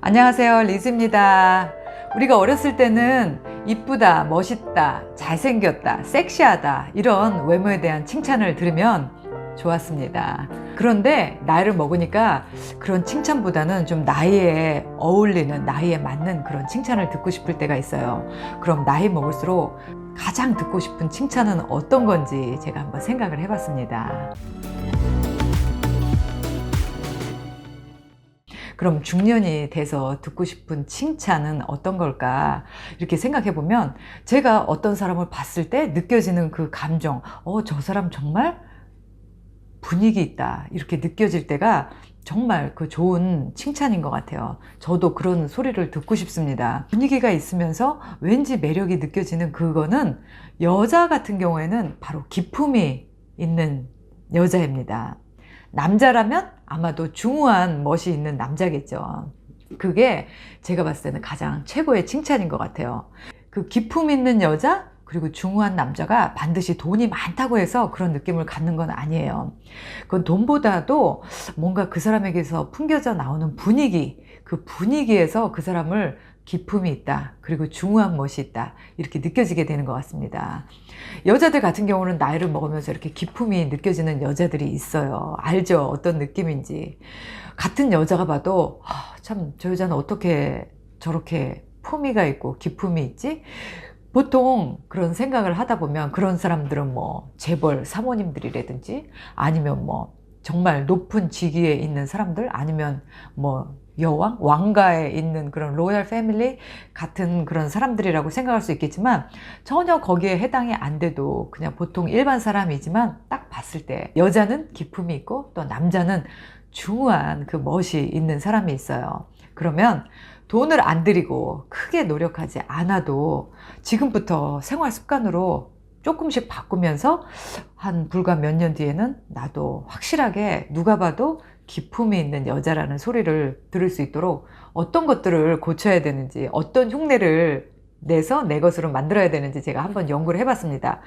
안녕하세요, 리즈입니다. 우리가 어렸을 때는 이쁘다, 멋있다, 잘생겼다, 섹시하다 이런 외모에 대한 칭찬을 들으면 좋았습니다. 그런데 나이를 먹으니까 그런 칭찬보다는 좀 나이에 어울리는, 나이에 맞는 그런 칭찬을 듣고 싶을 때가 있어요. 그럼 나이 먹을수록 가장 듣고 싶은 칭찬은 어떤 건지 제가 한번 생각을 해봤습니다. 그럼 중년이 돼서 듣고 싶은 칭찬은 어떤 걸까? 이렇게 생각해 보면 제가 어떤 사람을 봤을 때 느껴지는 그 감정, 저 사람 정말 분위기 있다. 이렇게 느껴질 때가 정말 그 좋은 칭찬인 것 같아요. 저도 그런 소리를 듣고 싶습니다. 분위기가 있으면서 왠지 매력이 느껴지는 그거는 여자 같은 경우에는 바로 기품이 있는 여자입니다. 남자라면 아마도 중후한 멋이 있는 남자겠죠. 그게 제가 봤을 때는 가장 최고의 칭찬인 것 같아요. 그 기품 있는 여자 그리고 중후한 남자가 반드시 돈이 많다고 해서 그런 느낌을 갖는 건 아니에요. 그건 돈보다도 뭔가 그 사람에게서 풍겨져 나오는 분위기, 그 분위기에서 그 사람을 기품이 있다 그리고 중후한 멋이 있다 이렇게 느껴지게 되는 것 같습니다. 여자들 같은 경우는 나이를 먹으면서 이렇게 기품이 느껴지는 여자들이 있어요. 알죠? 어떤 느낌인지. 같은 여자가 봐도 참 저 여자는 어떻게 저렇게 품위가 있고 기품이 있지? 보통 그런 생각을 하다 보면 그런 사람들은 뭐 재벌 사모님들이라든지 아니면 뭐 정말 높은 직위에 있는 사람들 아니면 뭐 여왕, 왕가에 있는 그런 로얄 패밀리 같은 그런 사람들이라고 생각할 수 있겠지만 전혀 거기에 해당이 안 돼도 그냥 보통 일반 사람이지만 딱 봤을 때 여자는 기품이 있고 또 남자는 중후한 그 멋이 있는 사람이 있어요. 그러면 돈을 안 들이고 크게 노력하지 않아도 지금부터 생활 습관으로 조금씩 바꾸면서 한 불과 몇 년 뒤에는 나도 확실하게 누가 봐도 기품이 있는 여자라는 소리를 들을 수 있도록 어떤 것들을 고쳐야 되는지 어떤 흉내를 내서 내 것으로 만들어야 되는지 제가 한번 연구를 해봤습니다.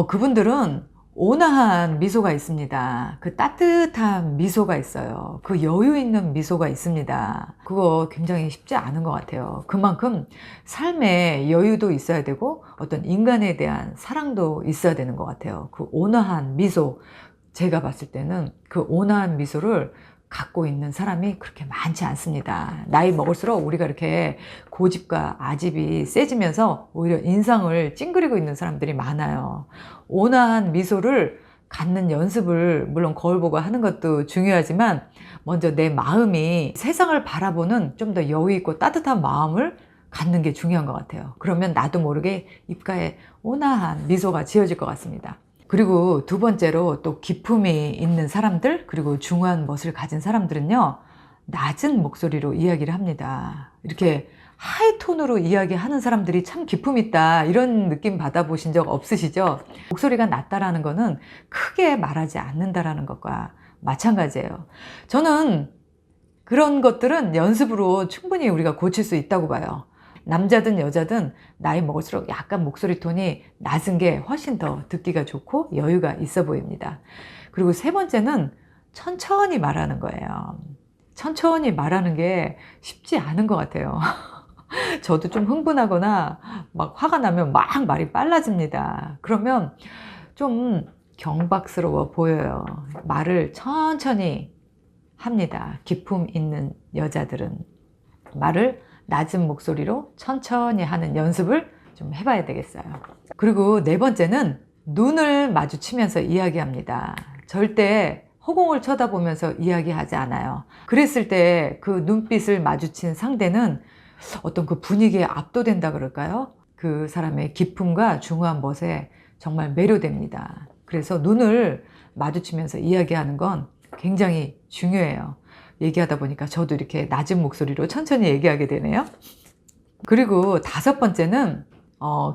그분들은 온화한 미소가 있습니다. 그 따뜻한 미소가 있어요. 그 여유 있는 미소가 있습니다. 그거 굉장히 쉽지 않은 것 같아요. 그만큼 삶에 여유도 있어야 되고 어떤 인간에 대한 사랑도 있어야 되는 것 같아요. 그 온화한 미소, 제가 봤을 때는 그 온화한 미소를 갖고 있는 사람이 그렇게 많지 않습니다. 나이 먹을수록 우리가 이렇게 고집과 아집이 세지면서 오히려 인상을 찡그리고 있는 사람들이 많아요. 온화한 미소를 갖는 연습을 물론 거울 보고 하는 것도 중요하지만 먼저 내 마음이 세상을 바라보는 좀 더 여유 있고 따뜻한 마음을 갖는 게 중요한 것 같아요. 그러면 나도 모르게 입가에 온화한 미소가 지어질 것 같습니다. 그리고 두 번째로 또 기품이 있는 사람들 그리고 중후한 멋을 가진 사람들은요 낮은 목소리로 이야기를 합니다. 이렇게 하이톤으로 이야기하는 사람들이 참 기품 있다 이런 느낌 받아보신 적 없으시죠? 목소리가 낮다라는 거는 크게 말하지 않는다라는 것과 마찬가지예요. 저는 그런 것들은 연습으로 충분히 우리가 고칠 수 있다고 봐요. 남자든 여자든 나이 먹을수록 약간 목소리 톤이 낮은 게 훨씬 더 듣기가 좋고 여유가 있어 보입니다. 그리고 세 번째는 천천히 말하는 거예요. 천천히 말하는 게 쉽지 않은 것 같아요. 저도 좀 흥분하거나 막 화가 나면 막 말이 빨라집니다. 그러면 좀 경박스러워 보여요. 말을 천천히 합니다. 기품 있는 여자들은 말을 낮은 목소리로 천천히 하는 연습을 좀 해봐야 되겠어요. 그리고 네 번째는 눈을 마주치면서 이야기합니다. 절대 허공을 쳐다보면서 이야기하지 않아요. 그랬을 때 그 눈빛을 마주친 상대는 어떤 그 분위기에 압도된다 그럴까요? 그 사람의 기품과 중후한 멋에 정말 매료됩니다. 그래서 눈을 마주치면서 이야기하는 건 굉장히 중요해요. 얘기하다 보니까 저도 이렇게 낮은 목소리로 천천히 얘기하게 되네요. 그리고 다섯 번째는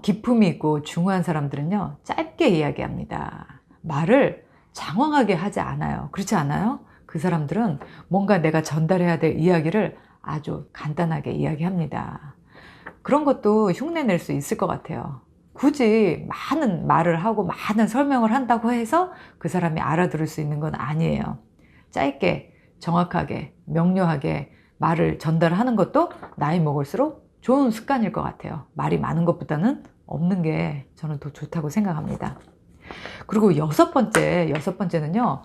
기품이 있고 중후한 사람들은요 짧게 이야기합니다. 말을 장황하게 하지 않아요. 그렇지 않아요? 그 사람들은 뭔가 내가 전달해야 될 이야기를 아주 간단하게 이야기합니다. 그런 것도 흉내 낼 수 있을 것 같아요. 굳이 많은 말을 하고 많은 설명을 한다고 해서 그 사람이 알아들을 수 있는 건 아니에요. 짧게 정확하게 명료하게 말을 전달하는 것도 나이 먹을수록 좋은 습관일 것 같아요. 말이 많은 것보다는 없는 게 저는 더 좋다고 생각합니다. 그리고 여섯 번째는요.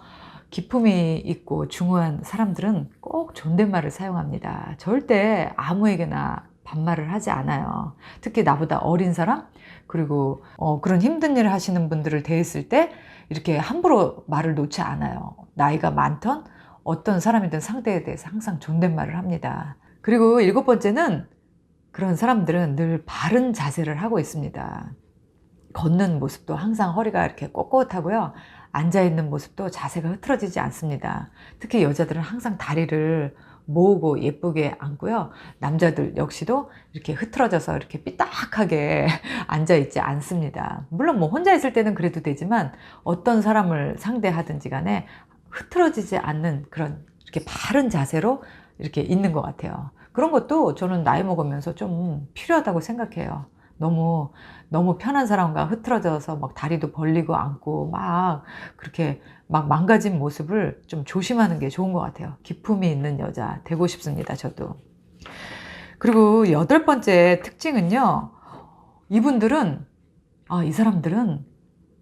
기품이 있고 중후한 사람들은 꼭 존댓말을 사용합니다. 절대 아무에게나 반말을 하지 않아요. 특히 나보다 어린 사람, 그리고 그런 힘든 일을 하시는 분들을 대했을 때 이렇게 함부로 말을 놓지 않아요. 나이가 많던 어떤 사람이든 상대에 대해서 항상 존댓말을 합니다. 그리고 일곱 번째는 그런 사람들은 늘 바른 자세를 하고 있습니다. 걷는 모습도 항상 허리가 이렇게 꼿꼿하고요. 앉아있는 모습도 자세가 흐트러지지 않습니다. 특히 여자들은 항상 다리를 모으고 예쁘게 앉고요. 남자들 역시도 이렇게 흐트러져서 이렇게 삐딱하게 앉아있지 않습니다. 물론 뭐 혼자 있을 때는 그래도 되지만 어떤 사람을 상대하든지 간에 흐트러지지 않는 그런 이렇게 바른 자세로 이렇게 있는 것 같아요. 그런 것도 저는 나이 먹으면서 좀 필요하다고 생각해요. 너무 편한 사람과 흐트러져서 막 다리도 벌리고 앉고 막 그렇게 막 망가진 모습을 좀 조심하는 게 좋은 것 같아요. 기품이 있는 여자 되고 싶습니다, 저도. 그리고 여덟 번째 특징은요. 이 사람들은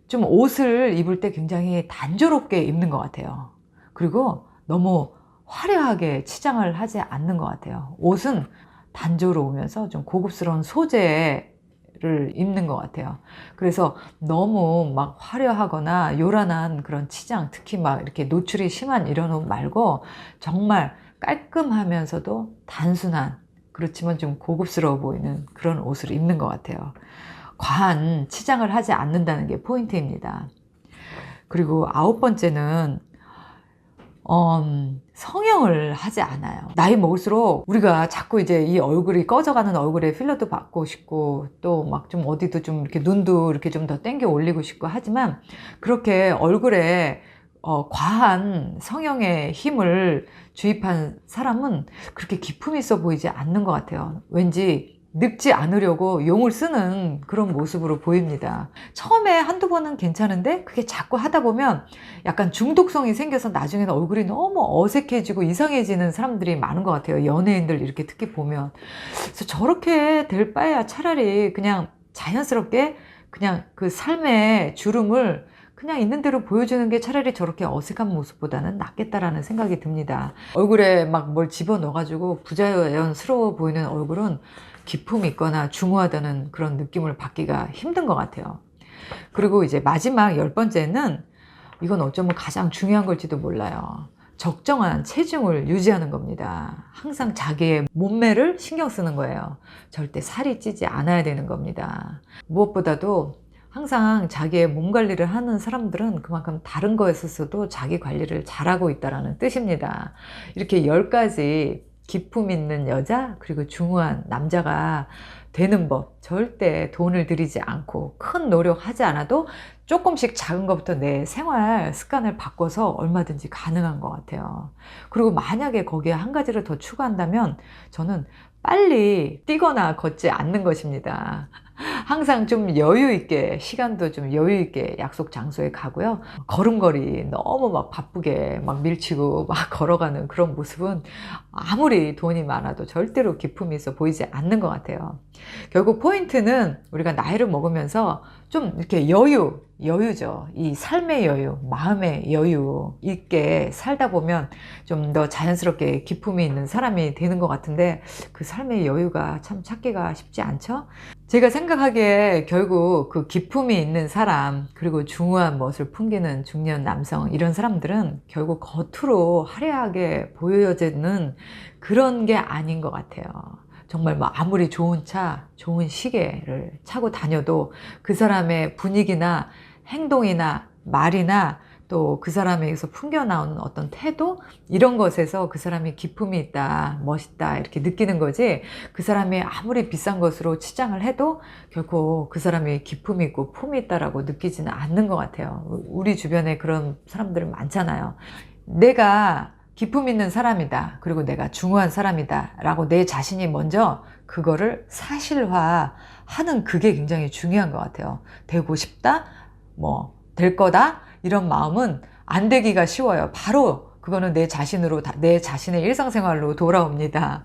좀 옷을 입을 때 굉장히 단조롭게 입는 것 같아요. 그리고 너무 화려하게 치장을 하지 않는 것 같아요. 옷은 단조로우면서 좀 고급스러운 소재를 입는 것 같아요. 그래서 너무 막 화려하거나 요란한 그런 치장, 특히 막 이렇게 노출이 심한 이런 옷 말고 정말 깔끔하면서도 단순한, 그렇지만 좀 고급스러워 보이는 그런 옷을 입는 것 같아요. 과한 치장을 하지 않는다는 게 포인트입니다. 그리고 아홉 번째는 성형을 하지 않아요. 나이 먹을수록 우리가 자꾸 이제 이 얼굴이 꺼져가는 얼굴에 필러도 받고 싶고 또 막 좀 어디도 좀 이렇게 눈도 이렇게 좀 더 당겨 올리고 싶고 하지만 그렇게 얼굴에 과한 성형의 힘을 주입한 사람은 그렇게 기품이 있어 보이지 않는 것 같아요. 왠지 늙지 않으려고 용을 쓰는 그런 모습으로 보입니다. 처음에 한두 번은 괜찮은데 그게 자꾸 하다 보면 약간 중독성이 생겨서 나중에는 얼굴이 너무 어색해지고 이상해지는 사람들이 많은 것 같아요. 연예인들 이렇게 특히 보면. 그래서 저렇게 될 바에야 차라리 그냥 자연스럽게 그냥 그 삶의 주름을 그냥 있는 대로 보여주는 게 차라리 저렇게 어색한 모습보다는 낫겠다라는 생각이 듭니다. 얼굴에 막 뭘 집어넣어가지고 부자연스러워 보이는 얼굴은 기품이 있거나 중후하다는 그런 느낌을 받기가 힘든 것 같아요. 그리고 이제 마지막 열 번째는 이건 어쩌면 가장 중요한 걸지도 몰라요. 적정한 체중을 유지하는 겁니다. 항상 자기의 몸매를 신경 쓰는 거예요. 절대 살이 찌지 않아야 되는 겁니다. 무엇보다도 항상 자기의 몸 관리를 하는 사람들은 그만큼 다른 거에 있어서도 자기 관리를 잘하고 있다는 뜻입니다. 이렇게 10가지 기품 있는 여자 그리고 중후한 남자가 되는 법, 절대 돈을 들이지 않고 큰 노력하지 않아도 조금씩 작은 것부터 내 생활 습관을 바꿔서 얼마든지 가능한 것 같아요. 그리고 만약에 거기에 한 가지를 더 추가한다면 저는 빨리 뛰거나 걷지 않는 것입니다. 항상 좀 여유 있게, 시간도 좀 여유 있게 약속 장소에 가고요. 걸음걸이 너무 막 바쁘게 막 밀치고 막 걸어가는 그런 모습은 아무리 돈이 많아도 절대로 기품이 있어 보이지 않는 것 같아요. 결국 포인트는 우리가 나이를 먹으면서 좀 이렇게 여유죠. 이 삶의 여유, 마음의 여유 있게 살다 보면 좀 더 자연스럽게 기품이 있는 사람이 되는 것 같은데 그 삶의 여유가 참 찾기가 쉽지 않죠? 제가 생각하기에 결국 그 기품이 있는 사람 그리고 중후한 멋을 풍기는 중년 남성 이런 사람들은 결국 겉으로 화려하게 보여지는 그런 게 아닌 것 같아요. 정말 뭐 아무리 좋은 차, 좋은 시계를 차고 다녀도 그 사람의 분위기나 행동이나 말이나 또 그 사람에게서 풍겨나오는 어떤 태도 이런 것에서 그 사람이 기품이 있다, 멋있다 이렇게 느끼는 거지 그 사람이 아무리 비싼 것으로 치장을 해도 결코 그 사람이 기품이 있고 품이 있다라고 느끼지는 않는 것 같아요. 우리 주변에 그런 사람들은 많잖아요. 내가 기품 있는 사람이다. 그리고 내가 중후한 사람이다. 라고 내 자신이 먼저 그거를 사실화하는 그게 굉장히 중요한 것 같아요. 되고 싶다? 될 거다? 이런 마음은 안 되기가 쉬워요. 바로 그거는 내 자신으로, 내 자신의 일상생활로 돌아옵니다.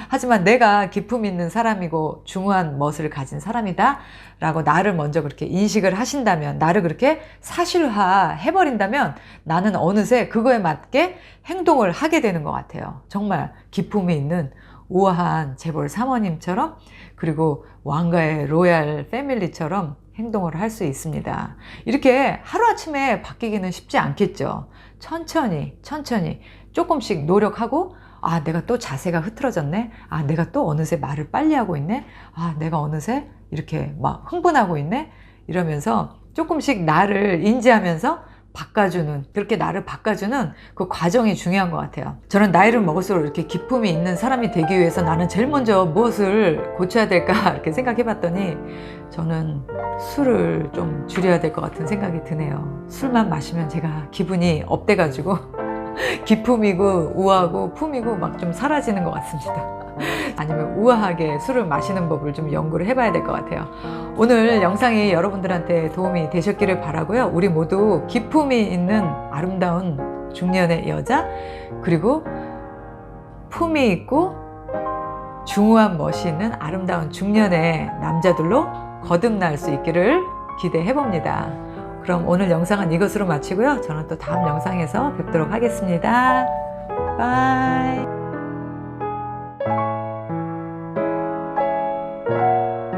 하지만 내가 기품 있는 사람이고 중후한 멋을 가진 사람이다 라고 나를 먼저 그렇게 인식을 하신다면, 나를 그렇게 사실화 해버린다면 나는 어느새 그거에 맞게 행동을 하게 되는 것 같아요. 정말 기품이 있는 우아한 재벌 사모님처럼, 그리고 왕가의 로얄 패밀리처럼 행동을 할 수 있습니다. 이렇게 하루아침에 바뀌기는 쉽지 않겠죠. 천천히 조금씩 노력하고, 아, 내가 또 자세가 흐트러졌네. 아, 내가 또 어느새 말을 빨리 하고 있네. 아, 내가 어느새 이렇게 막 흥분하고 있네. 이러면서 조금씩 나를 인지하면서 바꿔주는, 그렇게 나를 바꿔주는 그 과정이 중요한 것 같아요. 저는 나이를 먹을수록 이렇게 기품이 있는 사람이 되기 위해서 나는 제일 먼저 무엇을 고쳐야 될까 이렇게 생각해 봤더니, 저는 술을 좀 줄여야 될 것 같은 생각이 드네요. 술만 마시면 제가 기분이 업돼가지고 기품이고 우아하고 품이고 막 좀 사라지는 것 같습니다. 아니면 우아하게 술을 마시는 법을 좀 연구를 해봐야 될 것 같아요. 오늘 영상이 여러분들한테 도움이 되셨기를 바라고요. 우리 모두 기품이 있는 아름다운 중년의 여자, 그리고 품이 있고 중후한 멋이 있는 아름다운 중년의 남자들로 거듭날 수 있기를 기대해 봅니다. 그럼 오늘 영상은 이것으로 마치고요. 저는 또 다음 영상에서 뵙도록 하겠습니다. 바이.